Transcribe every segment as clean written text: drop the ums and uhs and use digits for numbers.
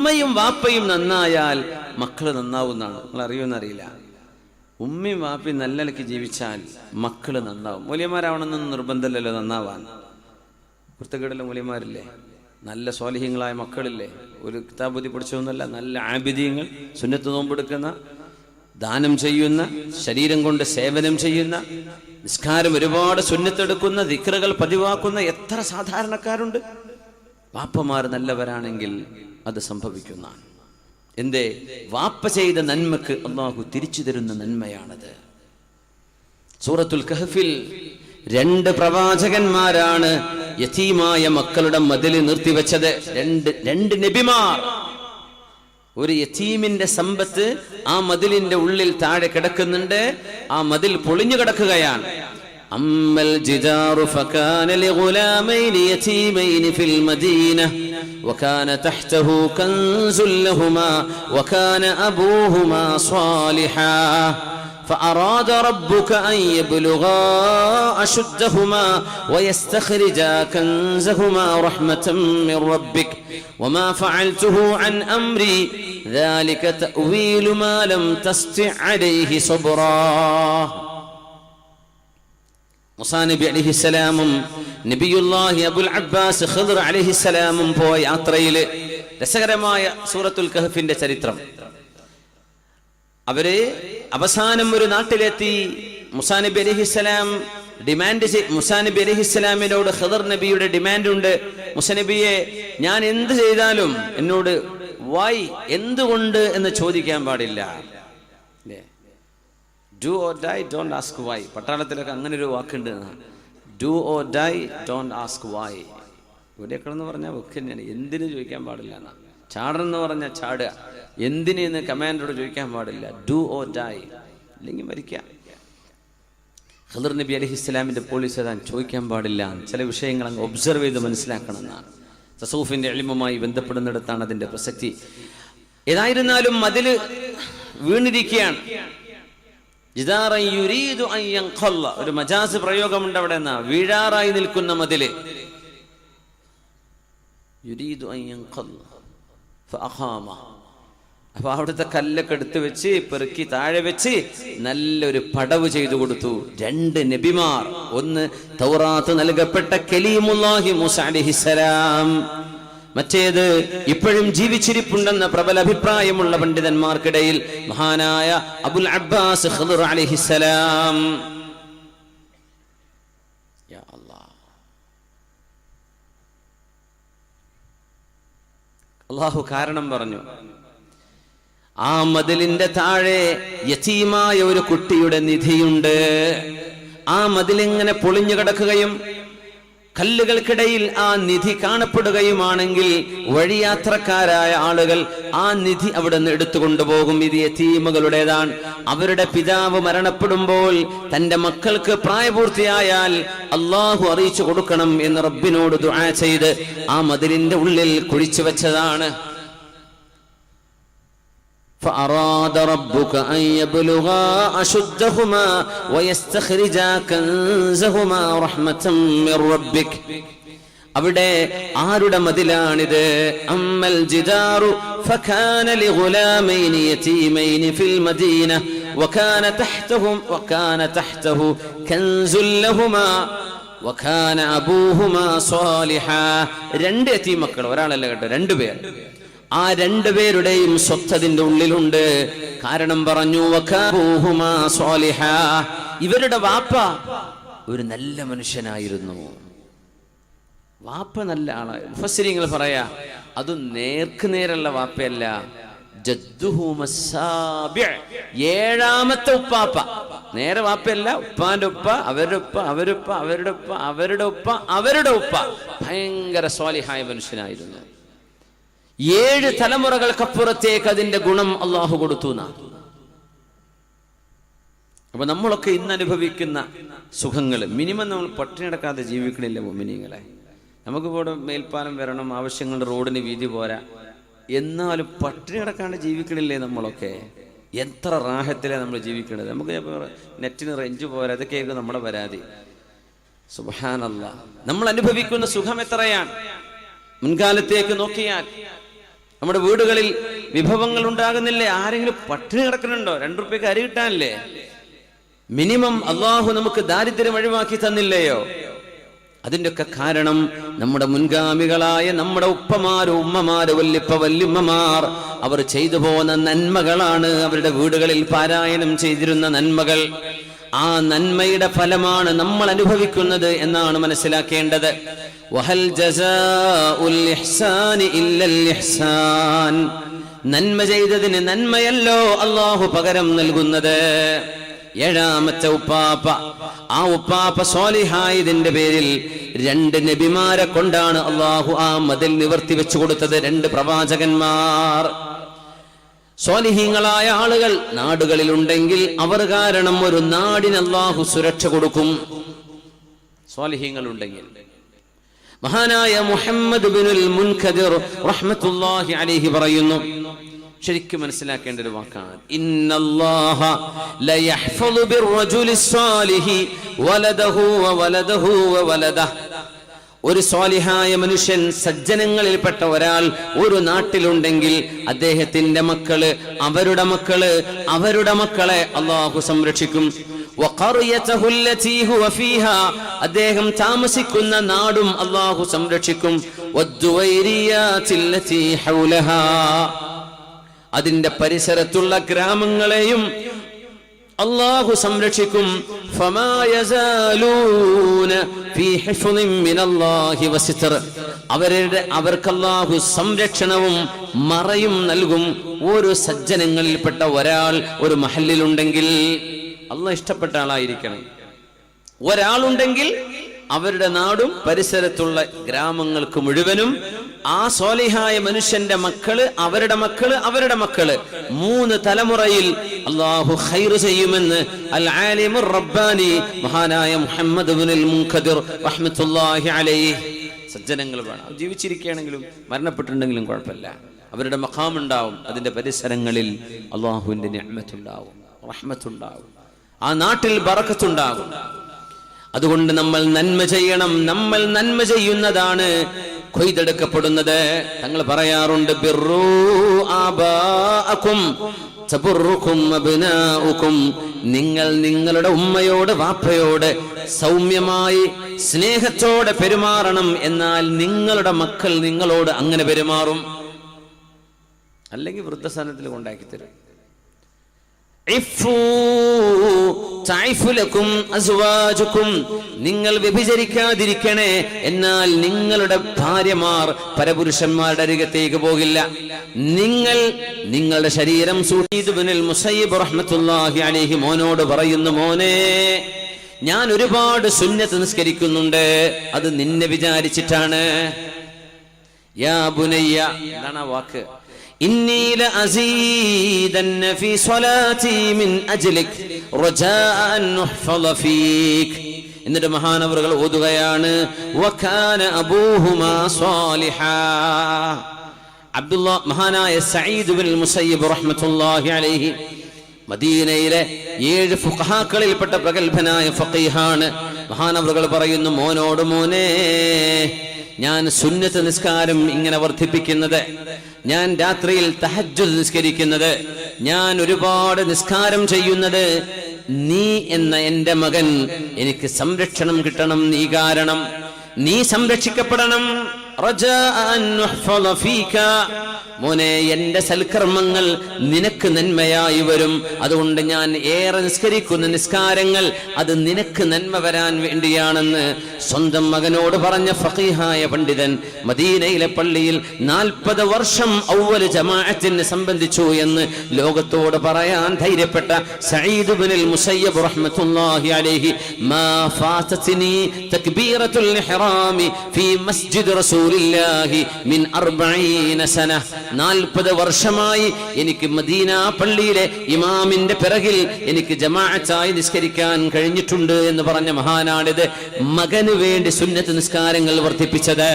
ഉമ്മയും വാപ്പയും നന്നായാൽ മക്കള് നന്നാവുന്നതാണ്. നിങ്ങൾ അറിയുമെന്നറിയില്ല. ഉമ്മയും വാപ്പയും നല്ല നിലയ്ക്ക് ജീവിച്ചാൽ മക്കള് നന്നാവും. മൂല്യന്മാരാവണമെന്നൊന്നും നിർബന്ധമില്ലല്ലോ നന്നാവാൻ. കുർത്തക്കേടുള്ള മൂല്യന്മാരില്ലേ, നല്ല സ്വാലിഹ്യങ്ങളായ മക്കളില്ലേ, ഒരു കിതാബുദ്ധി പഠിച്ചതൊന്നുമല്ല, നല്ല ആബിദീങ്ങൾ, സുന്നത്ത് നോമ്പെടുക്കുന്ന, ദാനം ചെയ്യുന്ന, ശരീരം കൊണ്ട് സേവനം ചെയ്യുന്ന, നിസ്കാരം ഒരുപാട് സുന്നത്തെടുക്കുന്ന, ദിക്റുകൾ പതിവാക്കുന്ന എത്ര സാധാരണക്കാരുണ്ട്. വാപ്പമാർ നല്ലവരാണെങ്കിൽ അത് സംഭവിക്കുന്നതാണ്. എന്തേ? വാപ്പ ചെയ്ത നന്മക്ക് അല്ലാഹു തിരിച്ചു തരുന്ന നന്മയാണത്. സൂറത്തുൽ കഹ്ഫിൽ 2 പ്രവാചകന്മാരാണ് യതീമായ മക്കളുടെ മതിൽ നിർത്തിവെച്ചത്. രണ്ട് നബിമാർ. ഒരു യതീമിന്റെ സമ്പത്ത് ആ മതിലിന്റെ ഉള്ളിൽ താഴെ കിടക്കുന്നുണ്ട്. ആ മതിൽ പൊളിഞ്ഞു കിടക്കുകയാണ്. أما الجدار فكان لغلامين يتيمين في المدينة وكان تحته كنز لهما وكان أبوهما صالحا فأراد ربك أن يبلغا أشدهما ويستخرجا كنزهما رحمة من ربك وما فعلته عن أمري ذلك تأويل ما لم تستطع عليه صبرا. മൂസാ നബി അലൈഹിസ്സലാമും നബിയുല്ലാഹി അബുൽ അബ്ബാസ് ഖിദ്ർ അലൈഹിസ്സലാമും പോയ യാത്രയില് രസകരമായ സൂറത്തുൽ കഹ്ഫിന്റെ ചരിത്രം. അവര് അവസാനം ഒരു നാട്ടിലെത്തി. മൂസാ നബി അലൈഹിസ്സലാമിനോട് ഖിദ്ർ നബിയുടെ ഡിമാൻഡ് ഉണ്ട്. മൂസാ നബിയെ, ഞാൻ എന്ത് ചെയ്താലും എന്നോട് വൈ, എന്തുകൊണ്ട് എന്ന് ചോദിക്കാൻ പാടില്ല. Do or die, don't ask why. പട്ടാളത്തിലൊക്കെ അങ്ങനെ ഒരു വാക്കുണ്ട്, do or die, don't ask why. ഇവിടെയൊക്കെ എന്ന് പറഞ്ഞാൽ ഒക്കെ തന്നെയാണ്. എന്തിനു ചോദിക്കാൻ പാടില്ല എന്നാ. ചാടണം എന്ന് പറഞ്ഞാൽ ചാടുക, എന്തിനെന്ന് കമാൻഡറോട് ചോദിക്കാൻ പാടില്ല. ഡു ഓർ ഡൈ, അല്ലെങ്കിൽ മരിക്കാം. ഖിദ്ർ നബി അലൈഹിസ്സലാമിന്റെ പോളിസി അതാണ്, ചോദിക്കാൻ പാടില്ല. ചില വിഷയങ്ങൾ അങ്ങ് ഒബ്സർവ് ചെയ്ത് മനസ്സിലാക്കണം എന്നാണ്. തസൂഫിന്റെ ഇൽമുമായി ബന്ധപ്പെടുന്നിടത്താണ് അതിന്റെ പ്രസക്തി. ഏതായിരുന്നാലും മതില് വീണിരിക്കുകയാണ്. ഒരു മജാസ് പ്രയോഗമുണ്ട് അവിടെ. എന്നാ വീഴാറായി നിൽക്കുന്ന മതില്. അപ്പൊ അവിടുത്തെ കല്ലൊക്കെ എടുത്തു വെച്ച് പെറുക്കി താഴെ വെച്ച് നല്ലൊരു പടവ് ചെയ്തു കൊടുത്തു. 2 നബിമാർ. ഒന്ന് തൗറാത്ത് നൽകപ്പെട്ട കലീമുല്ലാഹി മൂസാ അലൈഹിസ്സലാം, മറ്റേത് ഇപ്പോഴും ജീവിച്ചിരിപ്പുണ്ടെന്ന പ്രബല അഭിപ്രായമുള്ള പണ്ഡിതന്മാർക്കിടയിൽ മഹാനായ അബുൽ അബ്ബാസ് ഖിദ്ർ അലൈഹിസ്സലാം. യാ അല്ലാഹ്, അല്ലാഹു കാരണം പറഞ്ഞു. ആ മതിലിന്റെ താഴെ യതീമായ ഒരു കുട്ടിയുടെ നിധിയുണ്ട്. ആ മതിലിങ്ങനെ പൊളിഞ്ഞു കിടക്കുകയും കല്ലുകൾക്കിടയിൽ ആ നിധി കാണപ്പെടുകയുമാണെങ്കിൽ വഴിയാത്രക്കാരായ ആളുകൾ ആ നിധി അവിടെ നിന്ന് എടുത്തുകൊണ്ടുപോകും. ഇത് യതീമുകളുടേതാണ്. അവരുടെ പിതാവ് മരണപ്പെടുമ്പോൾ തന്റെ മക്കൾക്ക് പ്രായപൂർത്തിയായാൽ അള്ളാഹു അറിയിച്ചു കൊടുക്കണം എന്ന് റബ്ബിനോട് ദുആ ചെയ്ത് ആ മതിലിന്റെ ഉള്ളിൽ കുഴിച്ചു വെച്ചതാണ്. فأراد ربك أن يبلغا أشدهما ويستخرجا كنزهما رحمة من ربك. അവിടെ ആരുടെ മതിലാണിത്? അമ്മൽ ജിദാറു ഫകാന ലിഗുലാമൈനി യതീമൈനി ഫിൽ മദീന വകാന തഹ്തഹു കൻസുൽ ലഹുമാ വകാന അബൂഹുമാ സ്വാലിഹാ. 2 യതീം മക്കൾ, ഒരാളല്ല കേട്ടോ, 2 പേർ. ആ 2 പേരുടെയും സ്വത്ത് അതിന്റെ ഉള്ളിലുണ്ട്. കാരണം പറഞ്ഞു, വകാബൂഹുമാ സ്വാലിഹാ, ഇവരുടെ വാപ്പ ഒരു നല്ല മനുഷ്യനായിരുന്നു. വാപ്പ നല്ല ആളായി. മുഫസ്സിരീങ്ങൾ പറയാ, അത് നേർക്കുനേരുള്ള വാപ്പയല്ല, ജദ്ദുഹു മസ്സാബിഅ്, 7ാമത്തെ ഉപ്പാപ്പ. നേരെ വാപ്പയല്ല, ഉപ്പാന്റെ ഉപ്പ, അവരുടെ ഉപ്പ, അവരുടെ ഉപ്പ, അവരുടെ ഉപ്പ, അവരുടെ ഉപ്പ, അവരുടെ ഉപ്പ. ഭയങ്കര സ്വാലിഹായ മനുഷ്യനായിരുന്നു. 7 തലമുറകൾക്കപ്പുറത്തേക്ക് അതിന്റെ ഗുണം അള്ളാഹു കൊടുത്തു. അപ്പൊ നമ്മളൊക്കെ ഇന്ന് അനുഭവിക്കുന്ന സുഖങ്ങൾ മിനിമം നമ്മൾ പട്ടിണി കിടക്കാതെ ജീവിക്കണില്ല മുഅ്മിനീങ്ങളെ. നമുക്കിവിടെ മേൽപ്പാലം വരണം, ആവശ്യങ്ങളുടെ റോഡിന് വീതി പോരാ, എന്നാലും പട്ടിണി കിടക്കാണ്ട് ജീവിക്കണില്ലേ നമ്മളൊക്കെ? എത്ര റാഹത്തിലാണ് നമ്മൾ ജീവിക്കണത്. നമുക്ക് നെറ്റിന് റേഞ്ച് പോരാ, അതൊക്കെയായിരിക്കും നമ്മുടെ പരാതി. സുബ്ഹാനല്ലാഹ്, നമ്മൾ അനുഭവിക്കുന്ന സുഖം എത്രയാണ്. മുൻകാലത്തേക്ക് നോക്കിയാൽ നമ്മുടെ വീടുകളിൽ വിഭവങ്ങൾ ഉണ്ടാകുന്നില്ലേ? ആരെങ്കിലും പട്ടിണി കിടക്കുന്നുണ്ടോ? 2 രൂപയ്ക്ക് അരി കിട്ടാനില്ലേ? മിനിമം അള്ളാഹു നമുക്ക് ദാരിദ്ര്യം ഒഴിവാക്കി തന്നില്ലയോ? അതിൻ്റെയൊക്കെ കാരണം നമ്മുടെ മുൻഗാമികളായ നമ്മുടെ ഉപ്പമാര്, ഉമ്മമാര്, വല്യമ്മമാർ അവർ ചെയ്തു പോകുന്ന നന്മകളാണ്. അവരുടെ വീടുകളിൽ പാരായണം ചെയ്തിരുന്ന നന്മകൾ. ആ നന്മയുടെ ഫലമാണ് നമ്മൾ അനുഭവിക്കുന്നത് എന്നാണ് മനസ്സിലാക്കേണ്ടത്. വഹൽ ജസാഉൽ ഇഹ്സാനി ഇല്ലൽ ഇഹ്സാൻ. നന്മ ചെയ്തതിന് നന്മയല്ലോ അള്ളാഹു പകരം നൽകുന്നത്. 7ാമത്തെ ഉപ്പാപ്പ, ആ ഉപ്പാപ്പ സ്വാലിഹായതിന്റെ പേരിൽ 2 നബിമാരെ കൊണ്ടാണ് അള്ളാഹു ആ മതിൽ നിവർത്തി വെച്ചു കൊടുത്തത്. 2 പ്രവാചകന്മാർ. സ്വാലിഹീങ്ങളായ ആളുകൾ നാടുകളിൽ ഉണ്ടെങ്കിൽ അവർ കാരണം ഒരു നാടിന് അള്ളാഹു സുരക്ഷ കൊടുക്കും. സ്വാലിഹീങ്ങൾ ഉണ്ടെങ്കിൽ. മഹാനായ മുഹമ്മദ് ബിനുൽ മുൻകദിർ റഹ്മത്തുള്ളാഹി അലൈഹി പറയുന്നു, ശരിക്കും മനസ്സിലാക്കേണ്ട ഒരു വാക്കാണ്, ഇന്നല്ലാഹ ലയഹ്ഫളു ബിർറജുലി സ്വാലിഹി വലദഹു വവലദഹു വവലദഹു. ഒരു സ്വാലിഹായ മനുഷ്യൻ, സജ്ജനങ്ങളിൽപ്പെട്ട ഒരാൾ ഒരു നാട്ടിലുണ്ടെങ്കിൽ അദ്ദേഹത്തിന്റെ മക്കള്, അവരുടെ മക്കള്, അവരുടെ മക്കളെ അള്ളാഹു സംരക്ഷിക്കും. വഖറിയതഹു അല്ലതി ഹുവ ഫീഹാ, അദ്ദേഹം താമസിക്കുന്ന നാടും അള്ളാഹു സംരക്ഷിക്കും. വദ്ദുവൈരിയാതില്ലതി ഹൗലഹാ, അതിന്റെ പരിസരത്തുള്ള ഗ്രാമങ്ങളെയും അല്ലാഹു സംരക്ഷിക്കും. ഫമാ യസാലൂന ഫീ ഹിഫ്ളിൻ മിനല്ലാഹി വസിത്ർ, അവർക്ക് അല്ലാഹു സംരക്ഷണവും മറയും നൽകും. ഒരു സജ്ജനങ്ങളിൽപ്പെട്ട ഒരാൾ ഒരു മഹല്ലിലുണ്ടെങ്കിൽ, അല്ലാഹ് ഇഷ്ടപ്പെട്ട ആളായിരിക്കണം. ഒരാളുണ്ടെങ്കിൽ അവരുടെ നാടും പരിസരത്തുള്ള ഗ്രാമങ്ങൾക്ക് മുഴുവനും ആ സ്വാലിഹായ മനുഷ്യന്റെ മക്കള്, അവരുടെ മക്കള്, അവരുടെ മക്കള്, 3 തലമുറയിൽ അല്ലാഹു ഖൈർ ചെയ്യുമെന്ന് അൽ ആലിമുർ റബ്ബാനി മഹാനായ മുഹമ്മദ് ഇബ്നുൽ മുൻകദിർ റഹ്മത്തുള്ളാഹി അലൈഹി. സജ്ജനങ്ങൾ വേണം, ജീവിച്ചിരിക്കുകയാണെങ്കിലും മരണപ്പെട്ടിട്ടുണ്ടെങ്കിലും കുഴപ്പമില്ല, അവരുടെ മഖാം ഉണ്ടാവും. അതിന്റെ പരിസരങ്ങളിൽ അല്ലാഹുവിന്റെ നിഅമത്തുണ്ടാവും, റഹ്മത്തുണ്ടാവും, ആ നാട്ടിൽ ബറക്കത്തുണ്ടാകും. അതുകൊണ്ട് നമ്മൾ നന്മ ചെയ്യണം. നമ്മൾ നന്മ ചെയ്യുന്നതാണ് കൊയ്തെടുക്കപ്പെടുന്നത്. തങ്ങൾ പറയാറുണ്ട്, ബിർറു ആബാഅകും തബുറുകും അബ്നാഉകും. നിങ്ങൾ നിങ്ങളുടെ ഉമ്മയോട് വാപ്പയോട് സൗമ്യമായി സ്നേഹത്തോടെ പെരുമാറണം, എന്നാൽ നിങ്ങളുടെ മക്കൾ നിങ്ങളോട് അങ്ങനെ പെരുമാറും. അല്ലെങ്കിൽ വൃദ്ധസ്ഥാനത്തിൽ കൊണ്ടാക്കി തരും. നിങ്ങൾ വ്യഭിചരിക്കാതിരിക്കണേ, എന്നാൽ നിങ്ങളുടെ ഭാര്യമാർ പരപുരുഷന്മാരുടെ അരികത്തേക്ക് പോകില്ല. നിങ്ങൾ നിങ്ങളുടെ ശരീരം സഈദ് ഇബ്നുൽ മുസയ്യിബ് റഹ്മത്തുള്ളാഹി അലൈഹി മോനോട് പറയുന്നു, മോനെ, ഞാൻ ഒരുപാട് സുന്നത്ത് നിസ്കരിക്കുന്നുണ്ട്, അത് നിന്നെ വിചാരിച്ചിട്ടാണ്. യാ ബുനയ്യ, എന്താണ് ആ വാക്ക്? ഇന്നി ലഅസീദന്ന ഫീ സ്വലാത്തി മിൻ അജ്ലിക് റജാഅൻ നുഹ്ഫള ഫീക്. എന്നിട്ട് മഹാനവറുകൾ ഓതുകയാണ്, വകാന അബൂഹുമാ സ്വാലിഹാ. അബ്ദുല്ലാഹ്, മഹാനായ സഈദ് ഇബ്നുൽ മുസയ്യിബ് റഹ്മത്തുള്ളാഹി അലൈഹി മദീനയിലെ 7 ഫുഖഹാക്കളിൽപ്പെട്ട പ്രഗൽഭനായ ഫഖീഹാണ്. മഹാനവറുകൾ പറയുന്നു, മോനോട്, മോനെ, ഞാൻ സുന്നത്ത് നിസ്കാരം ഇങ്ങനെ വർദ്ധിപ്പിക്കുന്നത്, ഞാൻ രാത്രിയിൽ തഹജ്ജുദ് നിസ്കരിക്കുന്നത്, ഞാൻ ഒരുപാട് നിസ്കാരം ചെയ്യുന്നത്, നീ എന്ന എന്റെ മകൻ എനിക്ക് സംരക്ഷണം കിട്ടണം, നീ കാരണം നീ സംരക്ഷിക്കപ്പെടണം. റജാഅൻ നുഹ്ഫള ഫീക, മോനെ, എന്റെ സൽക്കർമ്മങ്ങൾ നിനക്ക് നന്മയായി വരും. അതുകൊണ്ട് ഞാൻ ഏറെ നിസ്കരിക്കുന്ന നിസ്കാരങ്ങൾ അത് നിനക്ക് നന്മ വരാൻ വേണ്ടിയാണെന്ന് സ്വന്തം മകനോട് പറഞ്ഞ ഫഖീഹായ പണ്ഡിതൻ മദീനയിലെ പള്ളിയിൽ 40 വർഷം അവ്വൽ ജമാഅത്തിനെ സംബന്ധിച്ചു എന്ന് ലോകത്തോട് പറയാൻ ധൈര്യപ്പെട്ട സഈദ് ഇബ്നുൽ മുസയ്യിബ് റഹ്മത്തുള്ളാഹി അലൈഹി, മാ ഫാതത്നി തക്ബീറത്തുൽ ഇഹ്റാമി ഫീ മസ്ജിദ് റസൂലില്ലാഹി മിൻ 40 സന. 40 വർഷമായി എനിക്ക് മദീന പള്ളിയിലെ ഇമാമിന്റെ പിറകിൽ എനിക്ക് ജമാഅത്തായി നിസ്കരിക്കാൻ കഴിഞ്ഞിട്ടുണ്ട് എന്ന് പറഞ്ഞ മഹാനാണിത്. മകന് വേണ്ടി സുന്നത്ത് നിസ്കാരങ്ങൾ വർദ്ധിപ്പിച്ചത്.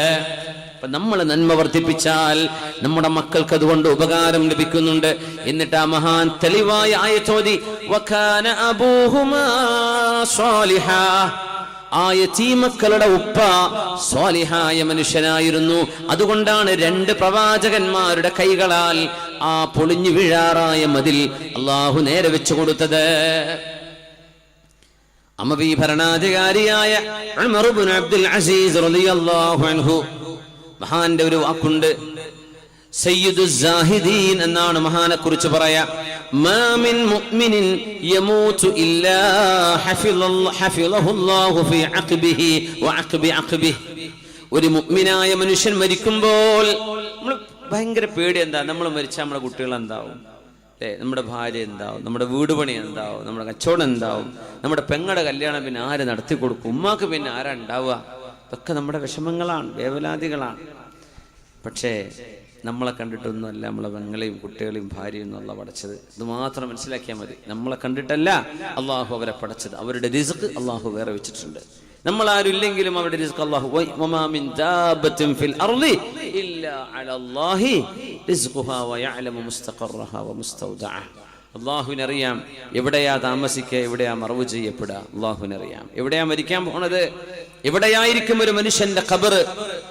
അപ്പൊ നമ്മൾ നന്മ വർദ്ധിപ്പിച്ചാൽ നമ്മുടെ മക്കൾക്ക് അതുകൊണ്ട് ഉപകാരം ലഭിക്കുന്നുണ്ട്. എന്നിട്ട് ആ മഹാൻ തെളിവായ ആയത്തോതി, വകാന അബൂഹുമാ സ്വാലിഹാ, ആ യതീമക്കളുടെ ഉപ്പ സ്വാലിഹായ മനുഷ്യനായിരുന്നു. അതുകൊണ്ടാണ് 2 പ്രവാചകന്മാരുടെ കൈകളാൽ ആ പൊളിഞ്ഞു വീഴാറായ മതിൽ അള്ളാഹു നേരെ വെച്ചു കൊടുത്തത്. അമവി ഭരണാധികാരിയായ ഉമർ ഇബ്നു അബ്ദുൽ അസീസ് റളിയല്ലാഹു അൻഹു, മഹാന്റെ ഒരു വാക്കുണ്ട്, സയ്യിദുസ് സാഹിദീൻ എന്നാണ് മഹാനെ കുറിച്ച് പറയാ. മാ മിൻ മുഅ്മിനിൻ യമൂതു ഇല്ലാ ഹഫിളഹുല്ലാഹു ഫീ അഖ്ബിഹി വഅഖ്ബി അഖ്ബിഹി. ഒരു മുഅ്മിനായ മനുഷ്യൻ മരിക്കുമ്പോൾ നമ്മൾ ഭയങ്കര പേടി. എന്താ? നമ്മൾ മരിച്ചാൽ നമ്മുടെ കുട്ടികൾ എന്താവും, നമ്മുടെ ഭാര്യ എന്താവും, നമ്മുടെ വീട് പണി എന്താവും, നമ്മുടെ കച്ചവടം എന്താവും, നമ്മുടെ പെങ്ങളുടെ കല്യാണം പിന്നെ ആര് നടത്തി കൊടുക്കും, ഉമ്മാക്ക് പിന്നെ ആരാ ഉണ്ടാവുക? ഇതൊക്കെ നമ്മുടെ വിഷമങ്ങളാണ്, വേവലാതികളാണ്. പക്ഷേ നമ്മളെ കണ്ടിട്ടൊന്നുമല്ല നമ്മളെ പെങ്ങളെയും കുട്ടികളെയും ഭാര്യയും ഒന്നും അല്ലാഹു പടച്ചത്. ഇത് മാത്രം മനസ്സിലാക്കിയാൽ മതി. നമ്മളെ കണ്ടിട്ടല്ല അള്ളാഹു അവരെ പടച്ചത്. അവരുടെ റിസ്ക് അള്ളാഹു വേറെ വെച്ചിട്ടുണ്ട്. നമ്മൾ ആരും ഇല്ലെങ്കിലും അവരുടെ റിസ്ക് അള്ളാഹു. വമാ മിൻ ദാബത്തിൻ ഫിൽ അർളി ഇല്ലാ അലല്ലാഹി റിസ്ഖുഹാ വയഅലമു മുസ്തഖറഹാ വമുസ്തൗദഅഹ. അള്ളാഹുവിനറിയാം എവിടെയാ താമസിക്കുക, എവിടെയാ മറവ് ചെയ്യപ്പെടുക. അള്ളാഹുവിനറിയാം എവിടെയാ മരിക്കാൻ പോണത്, എവിടെയായിരിക്കും ഒരു മനുഷ്യന്റെ ഖബർ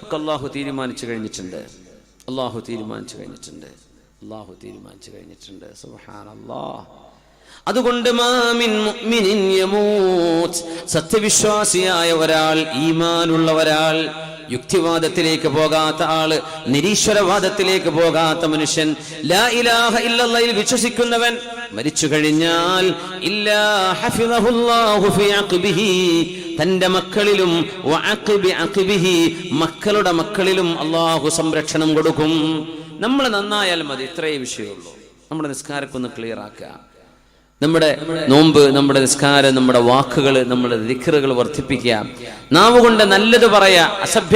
ഒക്കെ അള്ളാഹു തീരുമാനിച്ചു കഴിഞ്ഞിട്ടുണ്ട്. അള്ളാഹു തീരുമാനിച്ചു കഴിഞ്ഞിട്ടുണ്ട്. സുബ്ഹാനല്ലാഹ്. അതുകൊണ്ട് മാ മിൻ മുഅ്മിനിൻ യമൂത്, സത്യവിശ്വാസിയായ ഒരാൾ, ഈമാനുള്ള ഒരാൾ, യുക്തിവാദത്തിലേക്ക് പോകാത്ത ആള്, നിരീശ്വരവാദത്തിലേക്ക് പോകാത്ത മനുഷ്യൻ, ലാ ഇലാഹ ഇല്ലല്ലാഹയിൽ വിശ്വസിക്കുന്നവൻ മരിച്ചു കഴിഞ്ഞാൽ ഇല്ലാ ഹഫിളഹുല്ലാഹു ഫീ അഖ്ബിഹി, തന്റെ മക്കളിലും വഅഖ്ബി അഖ്ബിഹി, മക്കളുടെ മക്കളിലും അള്ളാഹു സംരക്ഷണം കൊടുക്കും. നമ്മൾ നന്നായാൽ മതി, ഇത്രയേ വിഷയമുള്ളൂ. നമ്മുടെ നിസ്കാരമൊക്കെ ഒന്ന് ക്ലിയർ ആക്കുക. നമ്മുടെ നോമ്പ്, നമ്മുടെ നിസ്കാരം, നമ്മുടെ വാക്കുകൾ, നമ്മുടെ ദിക്റുകൾ വർദ്ധിപ്പിക്കുക. നാവ് കൊണ്ട് നല്ലത് പറയാ, അസഭ്യ